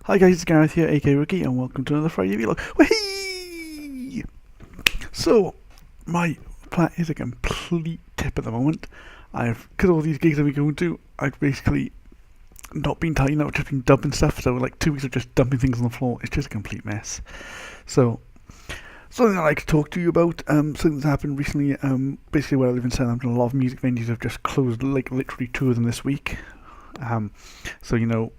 Hi guys, it's Gareth here, aka Rookie, and welcome to another Friday vlog. Whee! So, my plan is a complete tip at the moment. Because all these gigs that we're going to, I've basically not been tidying up, just been dumping stuff, so like 2 weeks of just dumping things on the floor, it's just a complete mess. So, something I'd like to talk to you about, something that's happened recently, basically where I live in Southampton, a lot of music venues have just closed, like literally 2 of them this week. So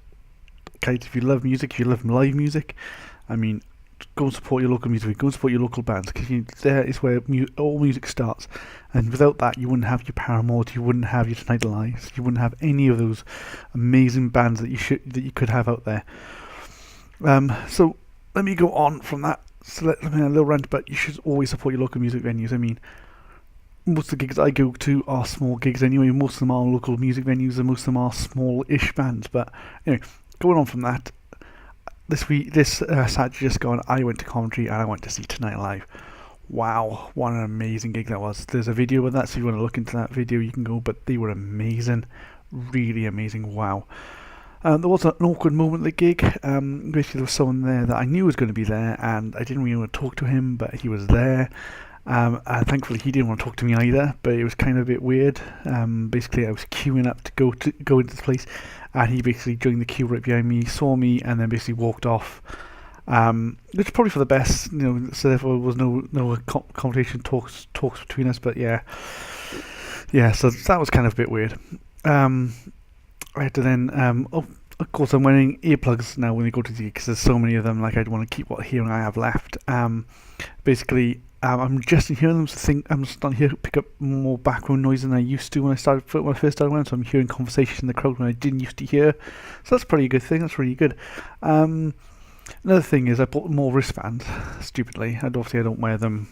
guys, if you love music, if you love live music, I mean, go and support your local music, go and support your local bands, because there is where all music starts. And without that, you wouldn't have your Paramore, you wouldn't have your Tonight Alive, you wouldn't have any of those amazing bands that you could have out there. So let me go on from that. So let me a little rant, but you should always support your local music venues. I mean, most of the gigs I go to are small gigs anyway. Most of them are local music venues, and most of them are small-ish bands. But anyway, going on from that, this Saturday just gone, I went to Coventry and I went to see Tonight Alive. Wow, what an amazing gig that was. There's a video of that, so if you want to look into that video, you can go, but they were amazing. Really amazing, wow. There was an awkward moment at the gig. Basically, there was someone there that I knew was going to be there, and I didn't really want to talk to him, but he was there. And thankfully, he didn't want to talk to me either, but it was kind of a bit weird. Basically, I was queuing up to go into the place, and he basically joined the queue right behind me, saw me, and then basically walked off. Which is probably for the best, so therefore there was no conversation talks between us. But yeah, so that was kind of a bit weird. I had to then, of course, I'm wearing earplugs now when we go to the gig because there's so many of them. Like, I'd want to keep what hearing I have left. Basically, I'm just hearing them, so I'm starting to pick up more background noise than I used to when I first started wearing. So I'm hearing conversation in the crowd when I didn't used to hear. So that's a pretty good thing. That's really good. Another thing is I bought more wristbands. Stupidly, and obviously I don't wear them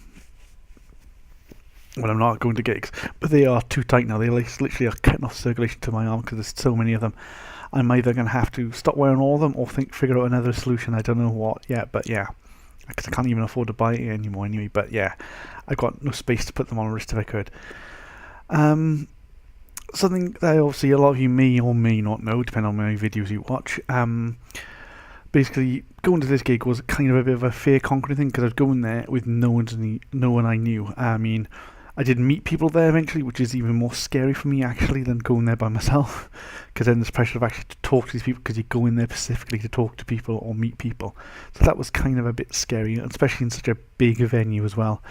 when I'm not going to gigs, but they are too tight now. They literally are cutting off circulation to my arm because there's so many of them. I'm either going to have to stop wearing all of them or figure out another solution. I don't know what yet, but yeah, because I can't even afford to buy it anymore anyway. But yeah, I've got no space to put them on my wrist if I could. Something that obviously a lot of you may or may not know, depending on how many videos you watch. Basically, going to this gig was kind of a bit of a fear conquering thing because I was going there with no one I knew. I mean, I did meet people there eventually, which is even more scary for me actually than going there by myself, because then there's pressure of actually to talk to these people because you go in there specifically to talk to people or meet people. So that was kind of a bit scary, especially in such a big venue as well.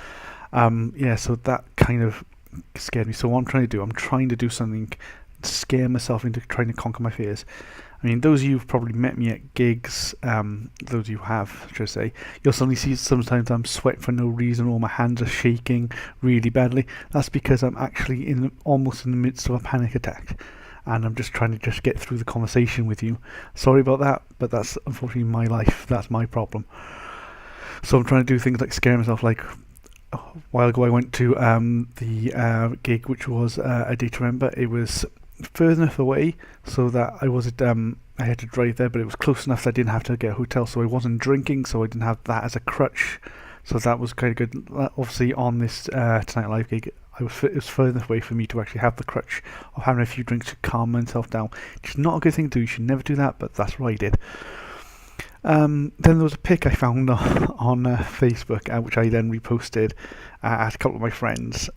So that kind of scared me. So what I'm trying to do something, scare myself into trying to conquer my fears. I mean, those of you who've probably met me at gigs, those of you who have, should I say, you'll suddenly see sometimes I'm sweating for no reason or my hands are shaking really badly. That's because I'm actually almost in the midst of a panic attack, and I'm just trying to get through the conversation with you. Sorry about that, but that's unfortunately my life. That's my problem. So I'm trying to do things like scare myself. Like a while ago, I went to the gig, which was a day to remember. It was further enough away so that I had to drive there, but it was close enough that I didn't have to get a hotel, so I wasn't drinking, so I didn't have that as a crutch. So that was kind of good. Obviously, on this Tonight Live gig, it was further enough away for me to actually have the crutch of having a few drinks to calm myself down. It's not a good thing to do. You should never do that, but that's what I did. Then there was a pic I found on Facebook, which I then reposted at a couple of my friends.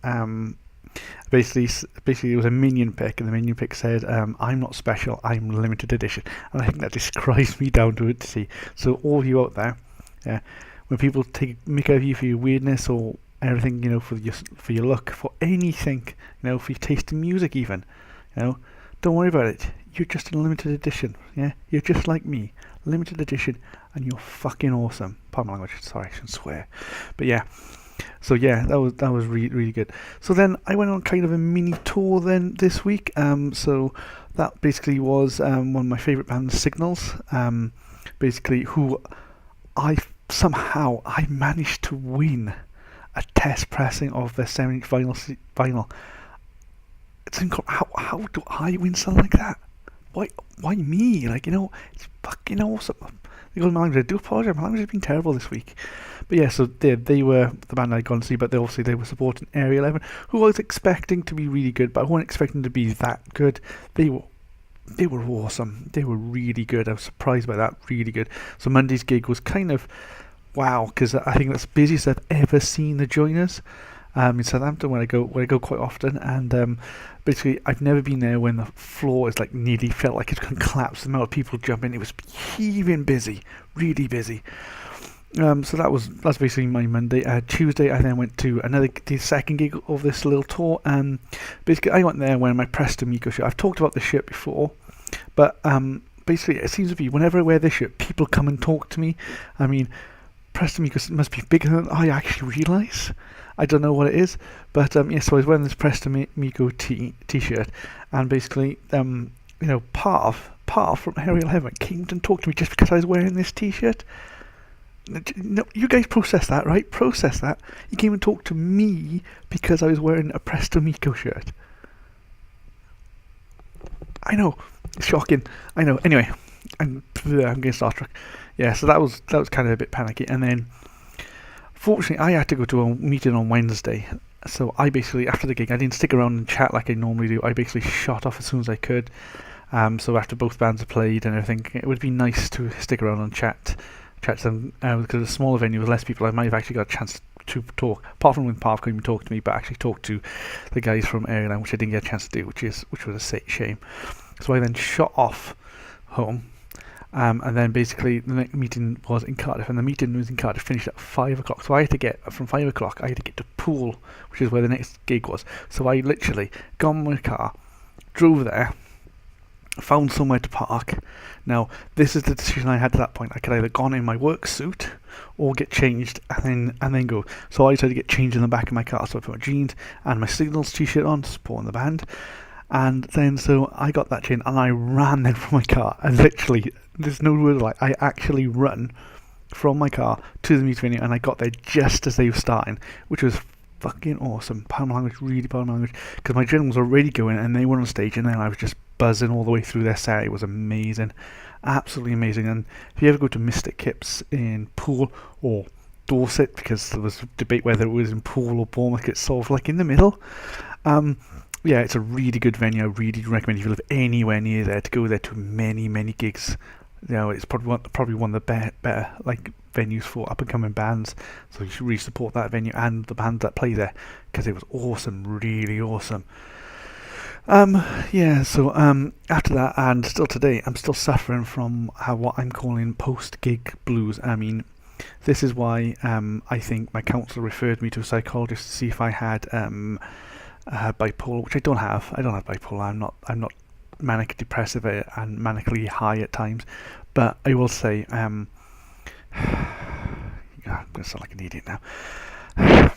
Basically it was a Minion pic, and the Minion pic said, I'm not special, I'm limited edition. And I think that describes me down to a T. So all of you out there, when people make out of you for your weirdness or everything, for your look, for anything, for your taste in music even, don't worry about it. You're just a limited edition, You're just like me, limited edition, and you're fucking awesome. Pardon my language, sorry, I shouldn't swear. But yeah. So yeah, that was really, really good. So then I went on kind of a mini tour then this week. So that basically was one of my favourite bands, Signals. Basically, who I managed to win a test pressing of their 7-inch vinyl. It's incredible. How do I win something like that? Why me? It's fucking awesome. I do apologise, my language has been terrible this week. But yeah, so they were the band I'd gone to see, but they were supporting Area 11, who I was expecting to be really good, but I wasn't expecting to be that good. They were they were awesome. They were really good. I was surprised by that. Really good. So Monday's gig was kind of wow, because I think that's the busiest I've ever seen the joiners. In Southampton, where I go quite often, and basically I've never been there when the floor is like nearly felt like it's going to collapse. The amount of people jumping, it was heaving busy, really busy. So that's basically my Monday. Tuesday, I then went to the second gig of this little tour, and basically I went there wearing my Presto Mico shirt. I've talked about this shirt before, but basically it seems to be whenever I wear this shirt, people come and talk to me. I mean, Presto Mico must be bigger than I actually realise. I don't know what it is, but so I was wearing this Presto Mico t-shirt, and basically, Parv from Aerial Heaven came and talked to me just because I was wearing this t-shirt. No, you guys process that, right? Process that. He came and talked to me because I was wearing a Presto Mico shirt. I know, shocking. I know. Anyway, I'm getting starstruck. Yeah, so that was kind of a bit panicky, and then. Fortunately, I had to go to a meeting on Wednesday, so I basically, after the gig, I didn't stick around and chat like I normally do. I basically shot off as soon as I could. So after both bands had played and everything, it would be nice to stick around and chat to them, because a smaller venue with less people, I might have actually got a chance to talk. Apart from when Parv came and talked to me, but actually talk to the guys from Airline, which I didn't get a chance to do, which was a shame. So I then shot off home. And then basically the next meeting was in Cardiff, and the meeting was in Cardiff finished at 5 o'clock. So I had to get, from 5 o'clock, I had to get to Poole, which is where the next gig was. So I literally got in my car, drove there, found somewhere to park. Now, this is the decision I had at that point. I could either gone in my work suit or get changed and then go. So I decided to get changed in the back of my car. So I put my jeans and my Signals t-shirt on, supporting the band. And then so I got that chain and I ran then from my car, and literally, there's no word like, I actually run from my car to the meeting venue, and I got there just as they were starting, which was fucking awesome. Power language, really power language, because my gym was already going and they were on stage, and then I was just buzzing all the way through their set. It was amazing, absolutely amazing. And if you ever go to Mystic Kips in Poole or Dorset, because there was a debate whether it was in Poole or Bournemouth, it's sort of like in the middle. Yeah, it's a really good venue. I really recommend if you live anywhere near there to go there to many, many gigs. It's probably one of the better like venues for up and coming bands. So you should really support that venue and the bands that play there, because it was awesome, really awesome. So after that, and still today, I'm still suffering from what I'm calling post-gig blues. I mean, this is why I think my counsellor referred me to a psychologist to see if I had bipolar, which I don't have. I don't have bipolar. I'm not manic depressive and manically high at times. But I will say, I'm gonna sound like an idiot now.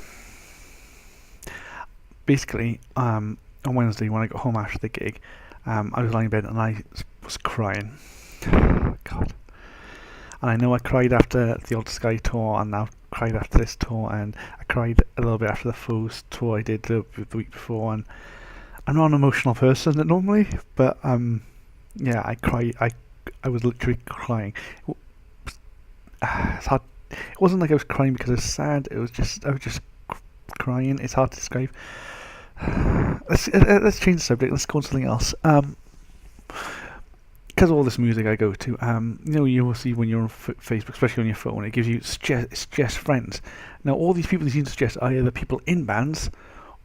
Basically, on Wednesday when I got home after the gig, I was lying in bed and I was crying. God. And I know I cried after the Old Sky tour, and now cried after this tour, and I cried a little bit after the Foes tour I did the week before. And I'm not an emotional person normally, but I cry. I was literally crying. It's hard. It wasn't like I was crying because I was sad. I was just crying. It's hard to describe. Let's change the subject. Let's go on to something else. Because of all this music I go to, you will see when you're on Facebook, especially on your phone, it gives you suggest friends. Now, all these people that you suggest are either people in bands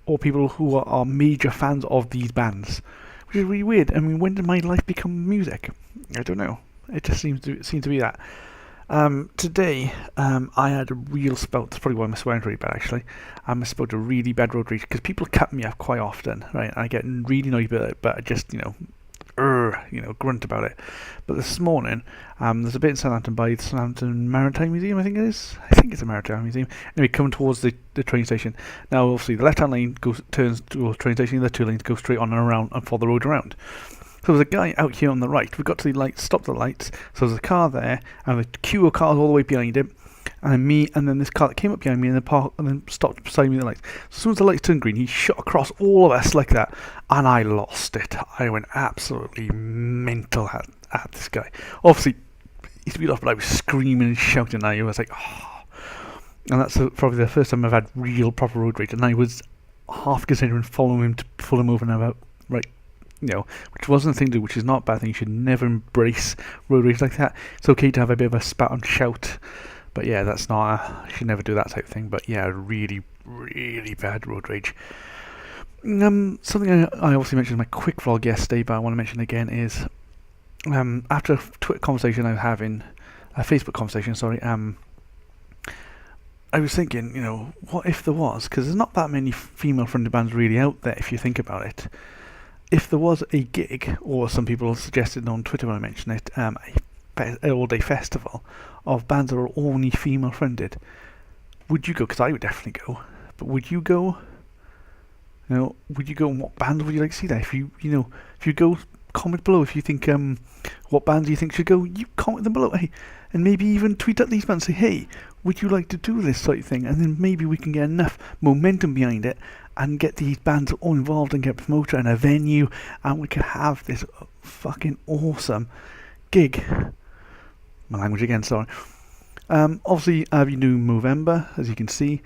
or people who are major fans of these bands, which is really weird. I mean, when did my life become music? I don't know. It just seems to be that. Today, I had a real spout. That's probably why I'm swearing really bad, actually. I'm spout a really bad road rage, because people cut me off quite often, right? And I get really annoyed with it, but I just, grunt about it. But this morning, there's a bit in Southampton by the Southampton Maritime Museum, I think it is. I think it's a Maritime Museum. Anyway, coming towards the train station. Now, obviously, the left-hand lane turns to the train station, the other two lanes go straight on and around and follow the road around. So there's a guy out here on the right. We got to the lights, stopped the lights. So there's a car there, and a queue of cars all the way behind him. And then me, and then this car that came up behind me, and then stopped beside me at the lights. So as soon as the lights turned green, he shot across all of us like that, and I lost it. I went absolutely mental at this guy. Obviously, he speed off, but I was screaming and shouting. I was like, oh. And that's probably the first time I've had real proper road rage. And I was half considering following him to pull him over, and about, right, which wasn't a thing to do, which is not a bad thing. You should never embrace road rage like that. It's okay to have a bit of a spat and shout, but yeah, that's not. You should never do that type of thing. But yeah, really, really bad road rage. Something I obviously mentioned in my quick vlog yesterday, but I want to mention again is after a Twitter conversation I was having, a Facebook conversation, sorry. I was thinking, what if there was? Because there's not that many female-fronted bands really out there, if you think about it. If there was a gig, or some people suggested on Twitter when I mentioned it, an all-day festival of bands that are only female-fronted, would you go? Because I would definitely go. But would you go? Would you go? And what bands would you like to see there? If you go, comment below. If you think what bands you think should go, you comment them below. Hey, and maybe even tweet at these bands, say, hey, would you like to do this sort of thing? And then maybe we can get enough momentum behind it and get these bands all involved and get promoted and a venue, and we can have this fucking awesome gig. My language again, sorry. Obviously, I've been doing Movember, as you can see.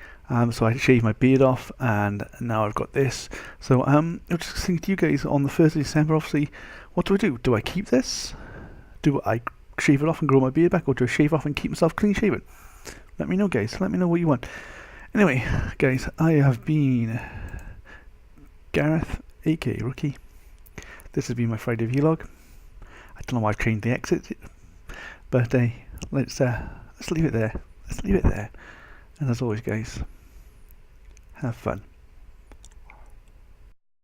So I shaved my beard off, and now I've got this. So I'm just thinking to you guys, on the 1st of December, obviously, what do? Do I keep this? Do I shave it off and grow my beard back, or do I shave off and keep myself clean shaven? Let me know, guys. Let me know what you want. Anyway, guys, I have been Gareth, aka Rookie. This has been my Friday vlog. I don't know why I've changed the exit, but let's leave it there. Let's leave it there. And as always, guys, have fun.